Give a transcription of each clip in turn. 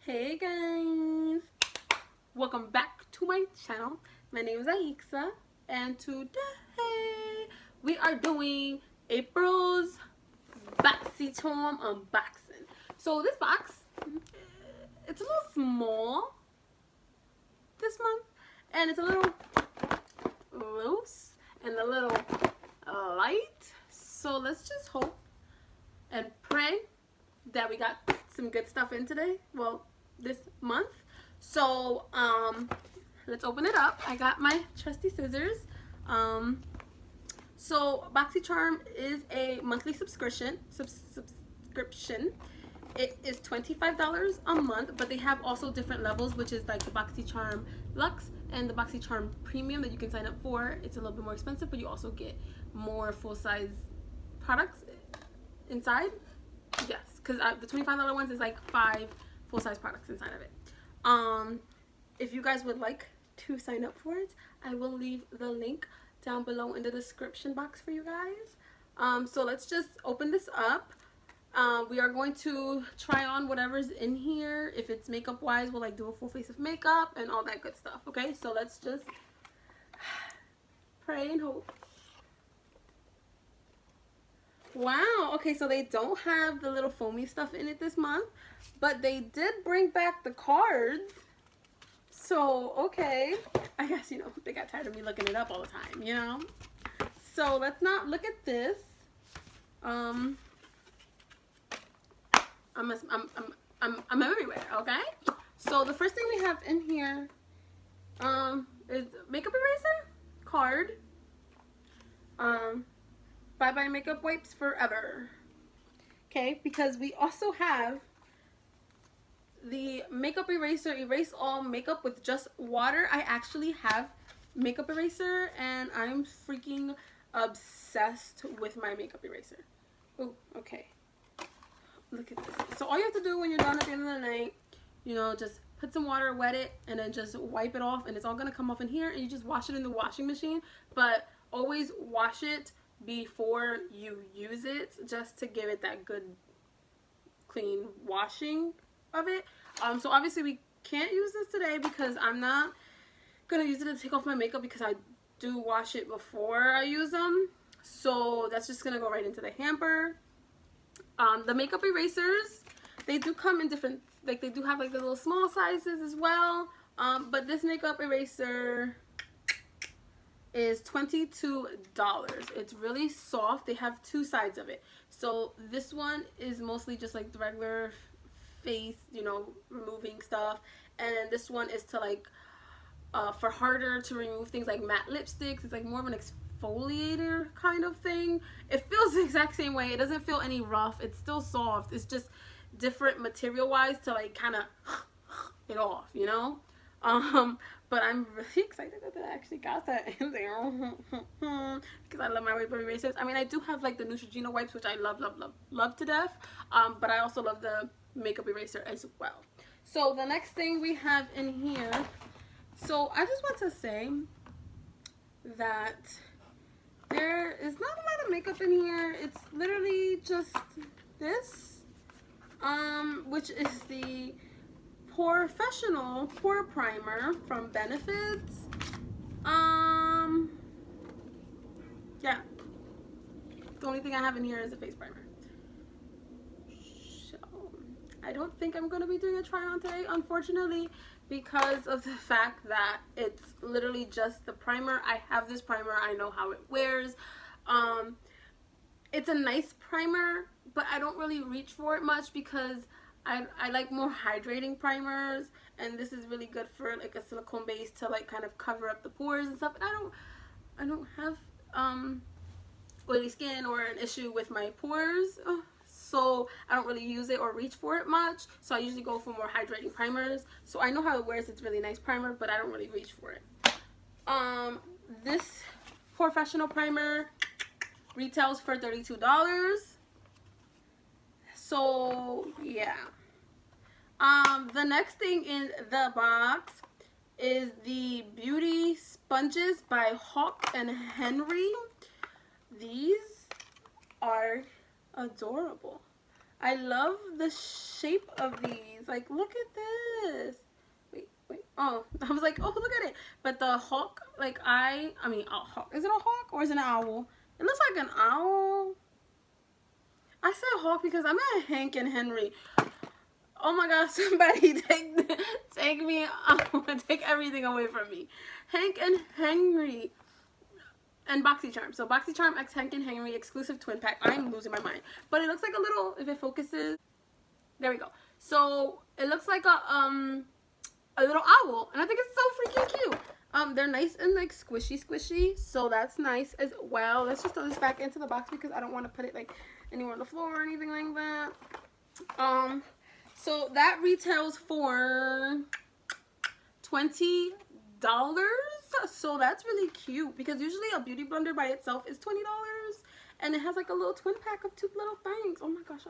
Hey guys, welcome back to my channel. My name is Aixa, and today we are doing April's BoxyCharm unboxing. So this box, it's a little small this month, and it's a little loose and a little light. So let's just hope and pray that we got some good stuff in today. Well, this month. So let's open it up. I got my trusty scissors. So BoxyCharm is a monthly subscription. It is $25 a month, but they have also different levels, which is like the BoxyCharm Luxe and the BoxyCharm Premium that you can sign up for. It's a little bit more expensive, but you also get more full-size products inside. Yes, because the $25 ones is like 5 full-size products inside of it. If you guys would like to sign up for it, I will leave the link down below in the description box for you guys. So let's just open this up. We are going to try on whatever's in here. If it's makeup wise, we'll like do a full face of makeup and all that good stuff. Okay, so let's just pray and hope. Wow, okay, so they don't have the little foamy stuff in it this month, but they did bring back the cards. So, okay, I guess, you know, they got tired of me looking it up all the time, you know? So, let's not look at this. I'm everywhere, okay? So, the first thing we have in here is makeup eraser card. Bye bye makeup wipes forever. Okay, because we also have the makeup eraser, erase all makeup with just water. I actually have makeup eraser and I'm freaking obsessed with my makeup eraser. Oh, okay. Look at this. So all you have to do when you're done at the end of the night, you know, just put some water, wet it, and then just wipe it off, and it's all gonna come off in here, and you just wash it in the washing machine. But always wash it before you use it, just to give it that good clean washing of it. So obviously we can't use this today because I'm not gonna use it to take off my makeup, because I do wash it before I use them. So that's just gonna go right into the hamper. The makeup erasers, they do come in different, like they do have like the little small sizes as well. But this makeup eraser is $22. It's really soft. They have two sides of it. So this one is mostly just like the regular face, you know, removing stuff, and this one is to like for harder to remove things like matte lipsticks. It's like more of an exfoliator kind of thing. It feels the exact same way. It doesn't feel any rough. It's still soft. It's just different material wise to like kind of it off, you know. But I'm really excited that I actually got that in there because I love my makeup erasers. I mean, I do have like the Neutrogena wipes, which I love to death. But I also love the makeup eraser as well. So the next thing we have in here. So I just want to say that there is not a lot of makeup in here. It's literally just this, which is the Professional Pore Primer from Benefits. Yeah. The only thing I have in here is a face primer. So, I don't think I'm going to be doing a try on today, unfortunately, because of the fact that it's literally just the primer. I have this primer. I know how it wears. It's a nice primer, but I don't really reach for it much because I like more hydrating primers, and this is really good for like a silicone base to like kind of cover up the pores and stuff. And I don't have oily skin or an issue with my pores, so I don't really use it or reach for it much. So I usually go for more hydrating primers. So I know how it wears. It's a really nice primer, but I don't really reach for it. This Professional Primer retails for $32. So yeah. The next thing in the box is the Beauty Sponges by Hawk and Henry. These are adorable. I love the shape of these. Like, look at this. Wait. Oh, I was like, oh, look at it. But the hawk, like, I mean, a hawk. Is it a hawk or is it an owl? It looks like an owl. I said hawk because I'm at Hank and Henry. Oh my gosh, somebody take me, take everything away from me. Hank and Henry and BoxyCharm. So BoxyCharm X Hank and Henry exclusive twin pack. I'm losing my mind. But it looks like a little, if it focuses, there we go. So it looks like a little owl, and I think it's so freaking cute. They're nice and like squishy, so that's nice as well. Let's just throw this back into the box because I don't want to put it like anywhere on the floor or anything like that. So that retails for $20. So that's really cute because usually a beauty blender by itself is $20, and it has like a little twin pack of two little things. Oh my gosh,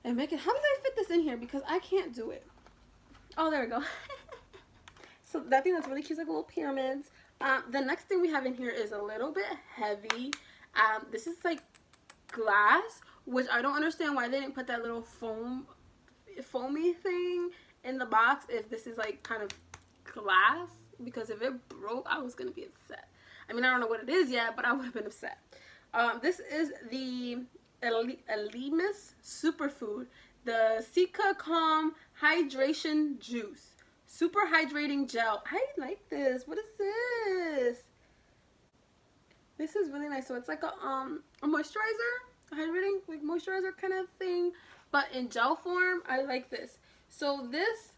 and make it. How did I fit this in here? Because I can't do it. Oh, there we go. So that thing that's really cute is like little pyramids. The next thing we have in here is a little bit heavy. This is like glass, which I don't understand why they didn't put that little foamy thing in the box if this is like kind of glass, because if it broke, I was gonna be upset. I mean, I don't know what it is yet, but I would have been upset. This is the Elemis Superfood, the Sika Calm Hydration Juice. Super hydrating gel. I like this. What is this? This is really nice. So it's like a moisturizer, a hydrating like moisturizer kind of thing, but in gel form. I like this. So this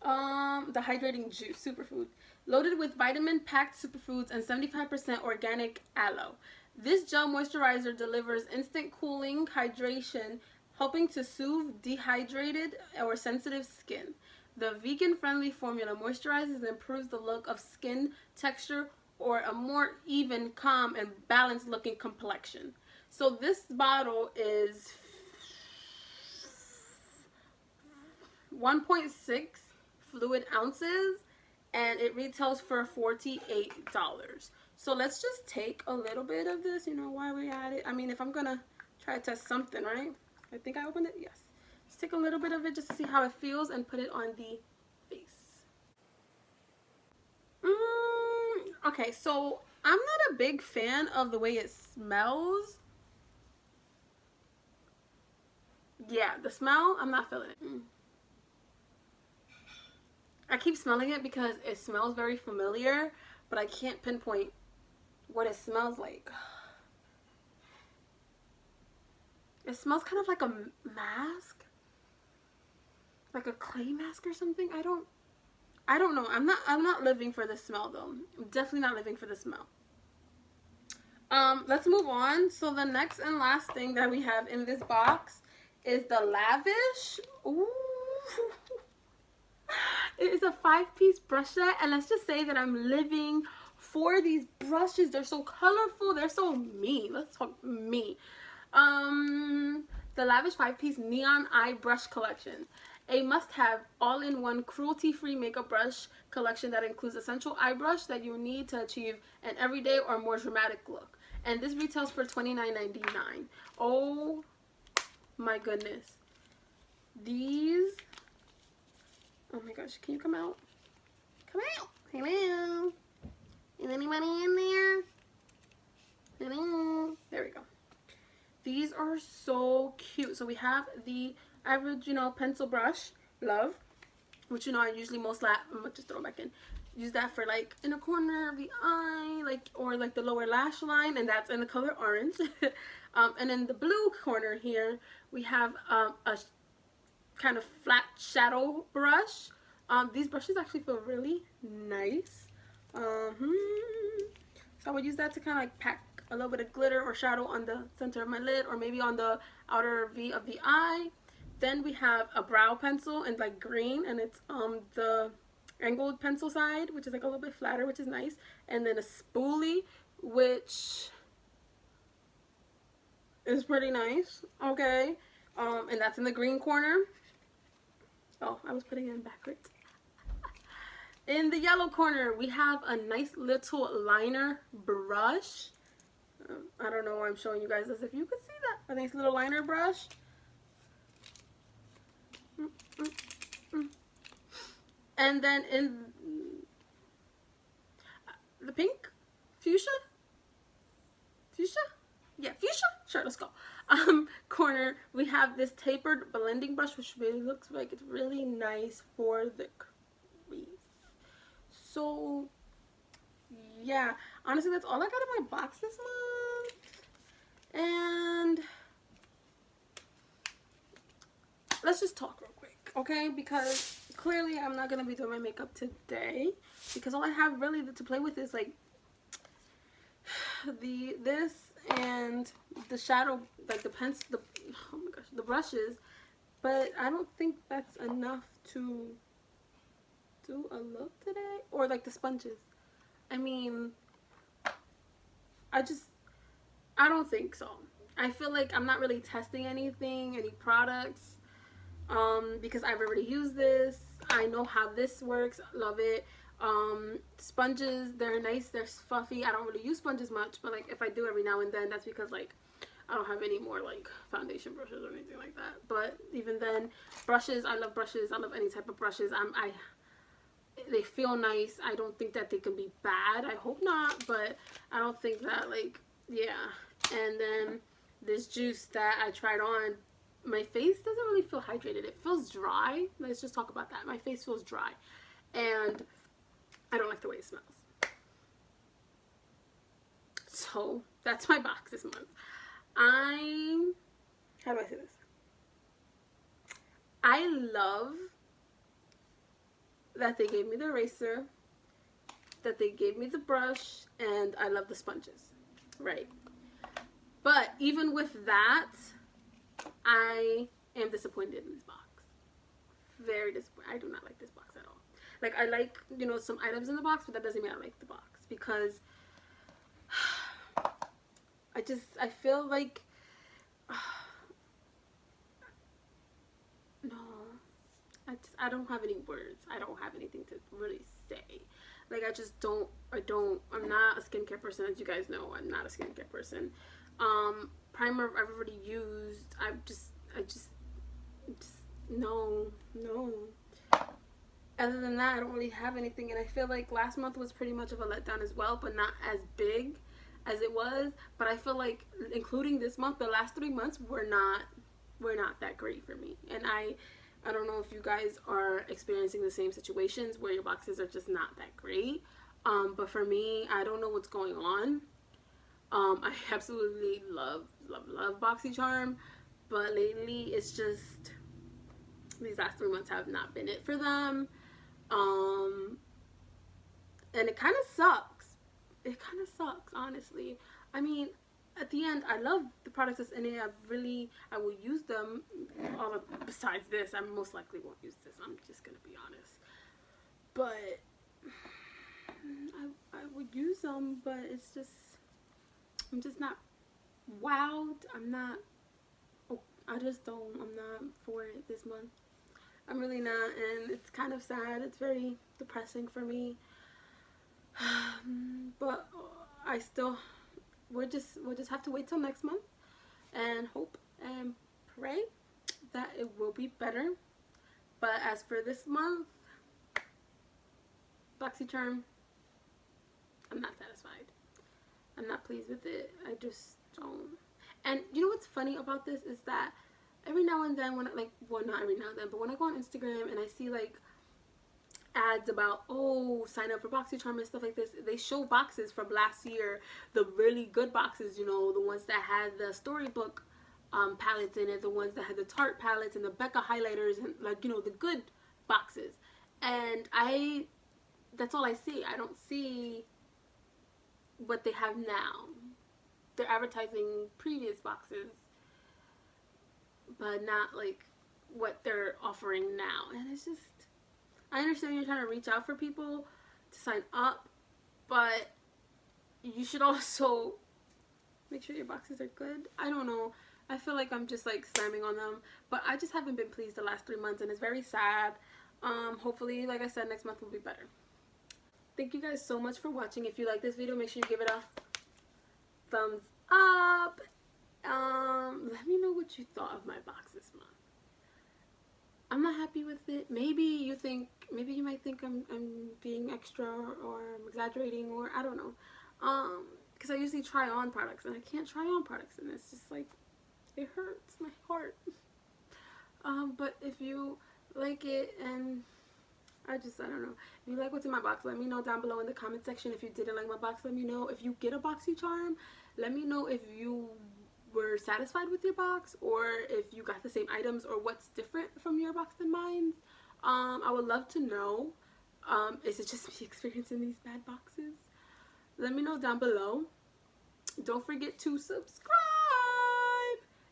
the hydrating juice superfood, loaded with vitamin packed superfoods and 75% organic aloe. This gel moisturizer delivers instant cooling hydration, helping to soothe dehydrated or sensitive skin. The vegan-friendly formula moisturizes and improves the look of skin texture or a more even, calm, and balanced-looking complexion. So this bottle is 1.6 fluid ounces, and it retails for $48. So let's just take a little bit of this, you know, while we're at it. I mean, if I'm gonna try to test something, right? I think I opened it, yes. Just take a little bit of it just to see how it feels and put it on the face. Okay, so I'm not a big fan of the way it smells. Yeah, the smell, I'm not feeling it. I keep smelling it because it smells very familiar, but I can't pinpoint what it smells like. It smells kind of like a mask, like a clay mask or something. I don't know. I'm not living for the smell though. I'm definitely not living for the smell. Let's move on. So the next and last thing that we have in this box is the Lavish. Ooh. It is a 5-piece brush set, and let's just say that I'm living for these brushes. They're so colorful. They're so me. Let's talk me. The Lavish 5-piece Neon Eye Brush Collection. A must-have all-in-one cruelty-free makeup brush collection that includes essential eye brush that you need to achieve an everyday or more dramatic look. And this retails for $29.99. Oh my goodness. These... Oh my gosh, can you come out? Come out. Hello. Is anybody in there? Hello. There we go. These are so cute. So we have the average, you know, pencil brush, love, which, you know, I usually I'm gonna just throw it back in. Use that for like in a corner of the eye, like, or like the lower lash line, and that's in the color orange. And in the blue corner here, we have a kind of flat shadow brush. These brushes actually feel really nice. So I would use that to kind of like pack a little bit of glitter or shadow on the center of my lid, or maybe on the outer V of the eye. Then we have a brow pencil in like green, and it's the angled pencil side, which is like a little bit flatter, which is nice. And then a spoolie, which is pretty nice. Okay. And that's in the green corner. Oh, I was putting it in backwards. In the yellow corner, we have a nice little liner brush. I don't know why I'm showing you guys this. If you could see that, a nice little liner brush. And then in the pink, fuchsia, yeah, fuchsia. Sure, let's go. Corner, we have this tapered blending brush, which really looks like it's really nice for the crease. So yeah, honestly, that's all I got in my box this month. And let's just talk real quick, okay? Because clearly I'm not gonna be doing my makeup today because all I have really to play with is like this and the shadow, like the pencil, oh my gosh, the brushes. But I don't think that's enough to do a look today, or like the sponges. I mean, I don't think so. I feel like I'm not really testing anything, any products, because I've already used this. I know how this works. Love it. Sponges, they're nice, they're fluffy. I don't really use sponges much, but like if I do every now and then, that's because like I don't have any more like foundation brushes or anything like that. But even then, brushes, I love brushes. I love any type of brushes. They feel nice. I don't think that they can be bad. I hope not, but I don't think that, like, yeah. And then this juice that I tried on, my face doesn't really feel hydrated. It feels dry. Let's just talk about that. My face feels dry, and I don't like the way it smells. So that's my box this month. How do I say this? I love that they gave me the eraser, that they gave me the brush, and I love the sponges, right? But even with that, I am disappointed in this box. Very disappointed. I do not like this box at all. Like, I like, you know, some items in the box, but that doesn't mean I like the box, because I feel like, no, I don't have any words. I don't have anything to really say. Like, I'm not a skincare person, as you guys know. I'm not a skincare person. Primer I've already used. No. Other than that, I don't really have anything, and I feel like last month was pretty much of a letdown as well, but not as big as it was. But I feel like, including this month, the last 3 months were not that great for me. And I don't know if you guys are experiencing the same situations where your boxes are just not that great. But for me, I don't know what's going on. I absolutely love BoxyCharm, but lately it's just, these last 3 months have not been it for them. And it kind of sucks. It kind of sucks, honestly. I mean, at the end, I love the products that's in it. I will use them. Besides this, I most likely won't use this. I'm just gonna be honest. But I would use them, but it's just, I'm just not wowed. I'm not for it this month. I'm really not, and it's kind of sad. It's very depressing for me. But we'll just have to wait till next month and hope and pray that it will be better. But as for this month, BoxyCharm, I'm not satisfied. I'm not pleased with it. I just don't. And you know what's funny about this is that every now and then, not every now and then, but when I go on Instagram and I see like ads about, oh, sign up for BoxyCharm and stuff like this, they show boxes from last year, the really good boxes, you know, the ones that had the storybook palettes in it, the ones that had the Tarte palettes and the Becca highlighters, and like, you know, the good boxes. And that's all I see. I don't see what they have now. They're advertising previous boxes, but not like what they're offering now. And it's just, I understand you're trying to reach out for people to sign up, but you should also make sure your boxes are good. I don't know. I feel like I'm just like slamming on them, but I just haven't been pleased the last 3 months, and it's very sad. Hopefully, like I said, next month will be better. Thank you guys so much for watching. If you like this video, make sure you give it a thumbs up. Let me know what you thought of my box this month. I'm not happy with it. Maybe you might think I'm being extra or I'm exaggerating, or I don't know. Because I usually try on products and I can't try on products, and it's just like, it hurts my heart. But if you like it, and I don't know. If you like what's in my box, let me know down below in the comment section. If you didn't like my box, let me know. If you get a BoxyCharm, let me know if you were satisfied with your box, or if you got the same items, or what's different from your box than mine. I would love to know. Is it just me experiencing these bad boxes? Let me know down below. Don't forget to subscribe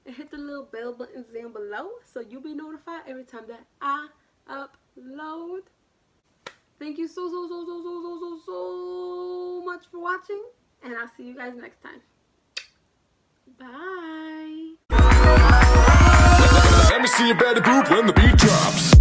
and hit the little bell buttons down below so you'll be notified every time that I upload. Thank you so much for watching, and I'll see you guys next time. Bye. Let me see you better poop when the beat drops.